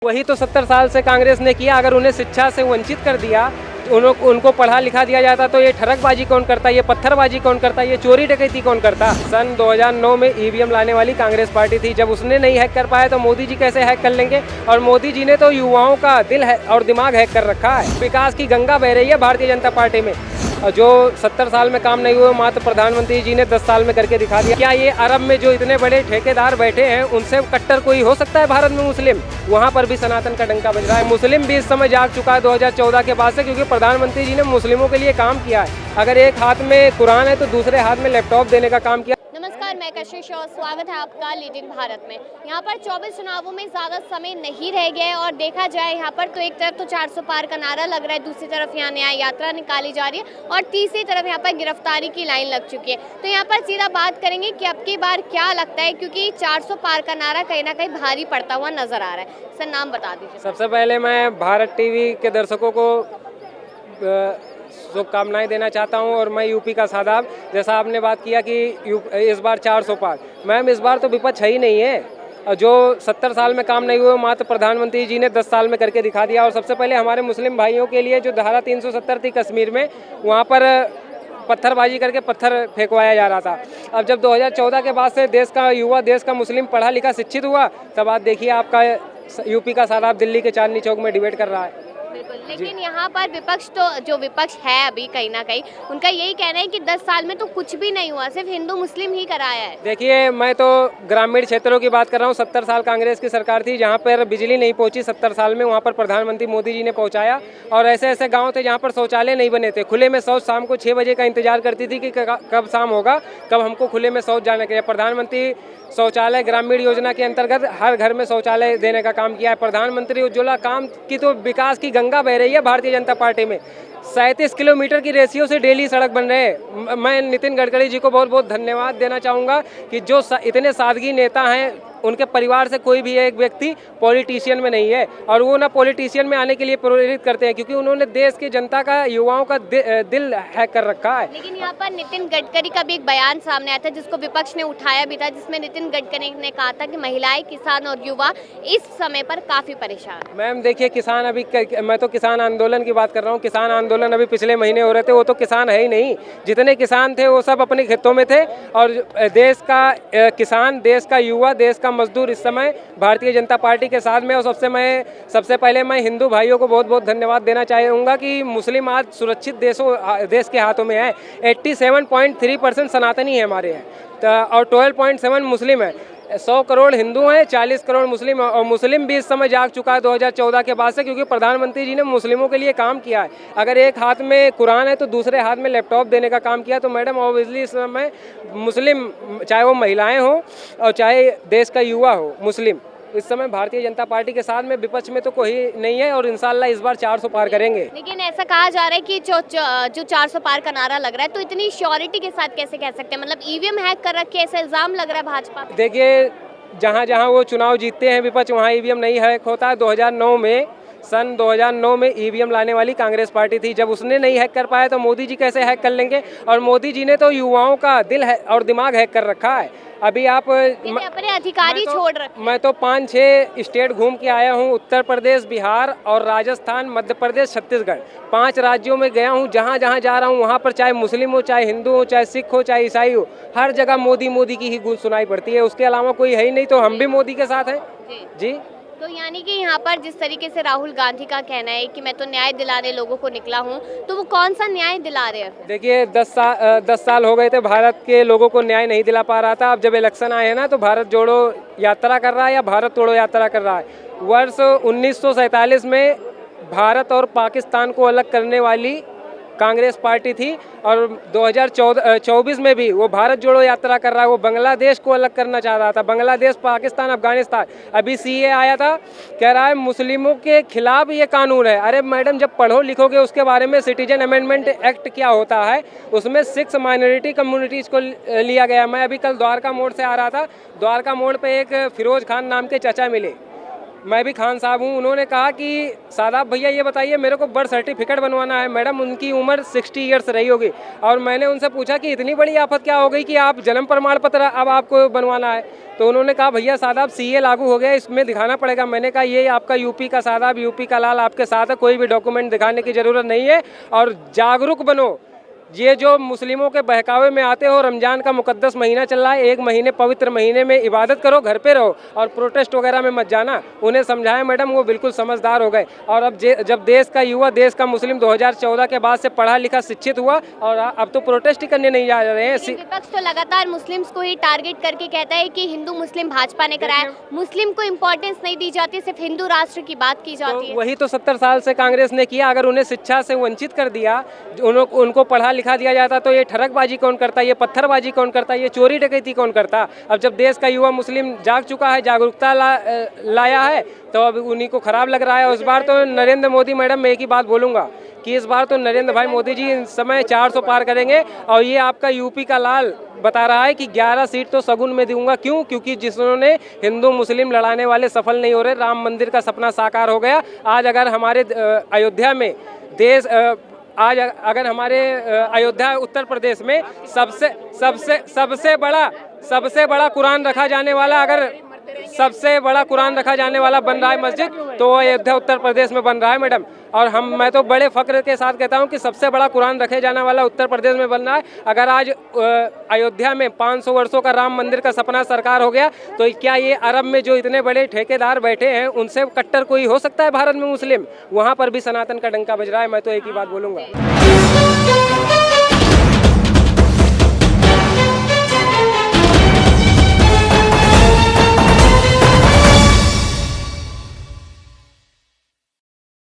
वही तो 70 साल से कांग्रेस ने किया। अगर उन्हें शिक्षा से वंचित कर दिया, उनको पढ़ा लिखा दिया जाता तो ये ठरकबाजी कौन करता, ये पत्थरबाजी कौन करता, ये चोरी डकैती कौन करता। सन 2009 में ईवीएम लाने वाली कांग्रेस पार्टी थी। जब उसने नहीं हैक कर पाया तो मोदी जी कैसे हैक कर लेंगे। और मोदी जी ने तो युवाओं का दिल है और दिमाग हैक कर रखा है। विकास की गंगा बह रही है भारतीय जनता पार्टी में। जो 70 साल में काम नहीं हुआ, मात्र प्रधानमंत्री जी ने 10 साल में करके दिखा दिया। क्या ये अरब में जो इतने बड़े ठेकेदार बैठे हैं उनसे कट्टर कोई हो सकता है भारत में मुस्लिम? वहाँ पर भी सनातन का डंका बज रहा है। मुस्लिम भी इस समय जाग चुका है 2014 के बाद से, क्योंकि प्रधानमंत्री जी ने मुस्लिमों के लिए काम किया है। अगर एक हाथ में कुरान है तो दूसरे हाथ में लैपटॉप देने का काम किया। नमस्कार, मैं कशिश और स्वागत है आपका लीडिंग भारत में। यहाँ पर 24 चुनावों में ज़्यादा समय नहीं रह गया है और देखा जाए यहाँ पर तो एक तरफ तो 400 पार का नारा लग रहा है, दूसरी तरफ यहाँ न्याय यात्रा निकाली जा रही है और तीसरी तरफ यहाँ पर गिरफ्तारी की लाइन लग चुकी है। तो यहाँ पर सीधा बात करेंगे कि अब की बार क्या लगता है, क्योंकि 400 पार का नारा कहीं ना कहीं भारी पड़ता हुआ नजर आ रहा है। सर, नाम बता दीजिए। सबसे पहले मैं भारत टीवी के दर्शकों को शुभकामनाएं देना चाहता हूं और मैं यूपी का सादाब। जैसा आपने बात किया कि इस बार 400 पार, मैम इस बार तो विपक्ष है ही नहीं है। जो 70 साल में काम नहीं हुआ, मात्र प्रधानमंत्री जी ने 10 साल में करके दिखा दिया। और सबसे पहले हमारे मुस्लिम भाइयों के लिए जो धारा 370 थी कश्मीर में, वहाँ पर पत्थरबाजी करके पत्थर फेंकवाया जा रहा था। अब जब 2014 के बाद से देश का युवा, देश का मुस्लिम पढ़ा लिखा शिक्षित हुआ, तब आज देखिए आपका यूपी का सादाब दिल्ली के चांदनी चौक में डिबेट कर रहा है। बिल्कुल, लेकिन यहाँ पर विपक्ष तो जो विपक्ष है अभी कहीं ना कहीं उनका यही कहना है कि 10 साल में तो कुछ भी नहीं हुआ, सिर्फ हिंदू मुस्लिम ही कराया है। देखिए, मैं तो ग्रामीण क्षेत्रों की बात कर रहा हूँ। 70 साल कांग्रेस की सरकार थी, जहाँ पर बिजली नहीं पहुँची 70 साल में, वहाँ पर प्रधानमंत्री मोदी जी ने पहुँचाया। और ऐसे ऐसे गाँव थे जहाँ पर शौचालय नहीं बने थे। खुले में शौच शाम को 6 बजे का इंतजार करती थी कि कब शाम होगा, कब हमको खुले में शौच जाने के लिए। प्रधानमंत्री शौचालय ग्रामीण योजना के अंतर्गत हर घर में शौचालय देने का काम किया है। प्रधानमंत्री उज्ज्वला काम की तो विकास की गंगा बह रही है भारतीय जनता पार्टी में। 37 किलोमीटर की रेशियो से डेली सड़क बन रहे हैं। मैं नितिन गडकरी जी को बहुत बहुत धन्यवाद देना चाहूँगा कि जो इतने सादगी नेता हैं, उनके परिवार से कोई भी एक व्यक्ति पॉलिटिशियन में नहीं है और वो ना पॉलिटिशियन में आने के लिए प्रेरित करते हैं, क्योंकि उन्होंने देश की जनता का, युवाओं का दिल हैक कर रखा है। लेकिन यहाँ पर नितिन गडकरी का भी एक बयान सामने आया था जिसको विपक्ष ने उठाया भी था, जिसमें नितिन गडकरी ने कहा था कि महिलाएं, किसान और युवा इस समय पर काफी परेशान है। मैम देखिए, किसान अभी, मैं तो किसान आंदोलन की बात कर रहा हूँ। किसान आंदोलन अभी पिछले महीने हो रहे थे, वो तो किसान है ही नहीं। जितने किसान थे वो सब अपने खेतों में थे। और देश का किसान, देश का युवा, देश का मजदूर इस समय भारतीय जनता पार्टी के साथ में। और सबसे पहले मैं हिंदू भाइयों को बहुत बहुत धन्यवाद देना चाहूँगा कि मुस्लिम आज सुरक्षित देश के हाथों में है। 87.3% सनातनी है हमारे यहाँ और 12.7 मुस्लिम है। 100 करोड़ हिंदू हैं, 40 करोड़ मुस्लिम हैं। और मुस्लिम भी इस समय जाग चुका है 2014 के बाद से, क्योंकि प्रधानमंत्री जी ने मुस्लिमों के लिए काम किया है। अगर एक हाथ में कुरान है तो दूसरे हाथ में लैपटॉप देने का काम किया, तो मैडम ऑब्वियसली इस समय मुस्लिम, चाहे वो महिलाएं हों और चाहे देश का युवा हो, मुस्लिम इस समय भारतीय जनता पार्टी के साथ में, विपक्ष में तो कोई नहीं है। और इंशाल्लाह इस बार 400 पार करेंगे। लेकिन ऐसा कहा जा रहा है कि जो 400 पार का नारा लग रहा है, तो इतनी श्योरिटी के साथ कैसे कह सकते हैं? मतलब ईवीएम हैक कर रखे, ऐसा इल्जाम लग रहा है भाजपा। देखिए, जहाँ जहाँ वो चुनाव जीतते हैं विपक्ष, वहाँ ईवीएम नहीं हैक होता है। 2009 में ईवीएम लाने वाली कांग्रेस पार्टी थी। जब उसने नहीं हैक कर पाया तो मोदी जी कैसे हैक कर लेंगे। और मोदी जी ने तो युवाओं का दिल है और दिमाग हैक कर रखा है। अभी आप अपने अधिकारी छोड़ रखे। मैं तो 5-6 स्टेट घूम के आया हूँ। उत्तर प्रदेश, बिहार और राजस्थान, मध्य प्रदेश, छत्तीसगढ़, 5 राज्यों में गया हूँ। जहाँ जहाँ जा रहा हूँ वहाँ पर चाहे मुस्लिम हो, चाहे हिंदू हो, चाहे सिख हो, चाहे ईसाई हो, हर जगह मोदी मोदी की ही गूंज सुनाई पड़ती है। उसके अलावा कोई है ही नहीं। तो हम भी मोदी के साथ हैं जी। तो यानी कि यहाँ पर जिस तरीके से राहुल गांधी का कहना है कि मैं तो न्याय दिलाने लोगों को निकला हूँ, तो वो कौन सा न्याय दिला रहे हैं? देखिए, 10 साल हो गए थे, भारत के लोगों को न्याय नहीं दिला पा रहा था। अब जब इलेक्शन आए हैं ना, तो भारत जोड़ो यात्रा कर रहा है या भारत तोड़ो यात्रा कर रहा है। वर्ष 1947 में भारत और पाकिस्तान को अलग करने वाली कांग्रेस पार्टी थी और 2024 में भी वो भारत जोड़ो यात्रा कर रहा है। वो बांग्लादेश को अलग करना चाह रहा था, बांग्लादेश, पाकिस्तान, अफगानिस्तान। अभी सीए आया था, कह रहा है मुस्लिमों के खिलाफ ये कानून है। अरे मैडम, जब पढ़ो लिखोगे उसके बारे में, सिटीजन अमेंडमेंट एक्ट क्या होता है, उसमें 6 माइनॉरिटी कम्युनिटीज़ को लिया गया। मैं अभी कल द्वारका मोड़ से आ रहा था, द्वारका मोड़ पर एक फिरोज खान नाम के चाचा मिले। मैं भी खान साहब हूँ। उन्होंने कहा कि सादाब भैया ये बताइए मेरे को बर्थ सर्टिफिकेट बनवाना है। मैडम उनकी उम्र 60 ईयर्स रही होगी और मैंने उनसे पूछा कि इतनी बड़ी आफत क्या हो गई कि आप जन्म प्रमाण पत्र अब आपको बनवाना है। तो उन्होंने कहा भैया सादाब सीए लागू हो गया, इसमें दिखाना पड़ेगा। मैंने कहा ये आपका यूपी का सादाब, यूपी का लाल आपके साथ है, कोई भी डॉक्यूमेंट दिखाने की ज़रूरत नहीं है और जागरूक बनो। ये जो मुस्लिमों के बहकावे में आते हो, रमज़ान का मुकद्दस महीना चल रहा है, एक महीने पवित्र महीने में इबादत करो, घर पे रहो और प्रोटेस्ट वगैरह में मत जाना। उन्हें समझाया मैडम, वो बिल्कुल समझदार हो गए। और अब जब देश का युवा, देश का मुस्लिम 2014 के बाद से पढ़ा लिखा शिक्षित हुआ और अब तो प्रोटेस्ट ही करने नहीं जा रहे हैं। विपक्ष तो लगातार मुस्लिम्स को ही टारगेट करके कहता है कि हिंदू मुस्लिम भाजपा ने कराया, मुस्लिम को इम्पोर्टेंस नहीं दी जाती, सिर्फ हिंदू राष्ट्र की बात की जाती है। वही तो 70 साल से कांग्रेस ने किया। अगर उन्हें शिक्षा से वंचित कर दिया, उनको पढ़ा लिखा दिया जाता, तो ये ठरकबाजी कौन करता, ये पत्थरबाजी कौन करता, ये चोरी डकैती कौन करता। अब जब देश का युवा मुस्लिम जाग चुका है, जागरूकता लाया है, तो अब उन्हीं को खराब लग रहा है। इस बार तो नरेंद्र मोदी, मैडम मैं एक ही बात बोलूँगा कि इस बार तो नरेंद्र भाई मोदी जी इस समय 400 पार करेंगे। और ये आपका यूपी का लाल बता रहा है कि 11 सीट तो सगुन में दूंगा। क्यों? क्योंकि जिन्होंने हिंदू मुस्लिम लड़ाने वाले सफल नहीं हो रहे, राम मंदिर का सपना साकार हो गया। आज अगर हमारे अयोध्या में आज अगर हमारे अयोध्या उत्तर प्रदेश में सबसे बड़ा कुरान रखा जाने वाला, अगर सबसे बड़ा कुरान रखा जाने वाला बन रहा है मस्जिद, तो अयोध्या उत्तर प्रदेश में बन रहा है मैडम। और मैं तो बड़े फख्र के साथ कहता हूं कि सबसे बड़ा कुरान रखे जाने वाला उत्तर प्रदेश में बन रहा है। अगर आज अयोध्या में 500 वर्षों का राम मंदिर का सपना साकार हो गया, तो क्या ये अरब में जो इतने बड़े ठेकेदार बैठे हैं उनसे कट्टर कोई हो सकता है भारत में मुस्लिम? वहाँ पर भी सनातन का डंका बज रहा है। मैं तो एक ही बात बोलूँगा।